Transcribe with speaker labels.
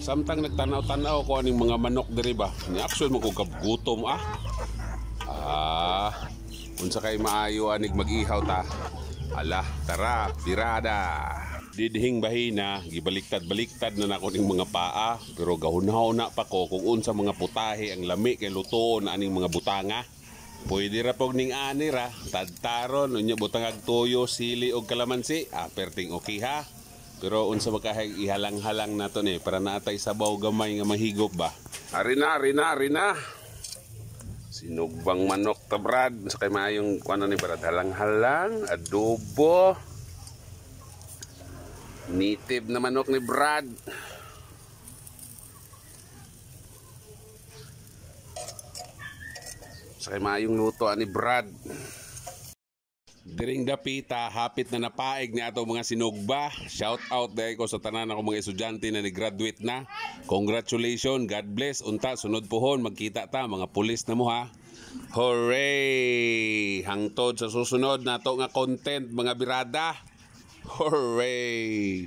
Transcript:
Speaker 1: Samtang nagtanaw-tanaw ko aning mga manok diri ba. Ni action mo ko kabgutom unsa kay maayo anig mag-ihaw ta. Ala, tara, birada. Didhing bahina, gibaliktad-baliktad na nako ning mga paa, pero gahunhaw na pa ko kung unsa mga putahe ang lami kay lutoon aning mga butanga. Pwede ra pog ning ani ra, tadtaron unya butangag toyo, sili og kalamansi, perting okay ha. Pero unsa makahay ihalang-halang nato ni para naatay sabaw gamay nga mahigop ba. Ari na. Sinugbang manok ta Brad, sa kay maayong kuno ni Brad, halang-halang, adobo. Native na manok ni Brad. Sa kay maayong luto ani Brad. Diring dapita, hapit na napaig ni ato mga sinugba. Shout out dahil ko sa tanan ako mga estudyante na ni-graduate na. Congratulations, God bless. Unta, sunod pohon, magkita ta, mga pulis na mo ha. Hooray! Hangtod sa susunod na to nga content, mga birada. Hooray!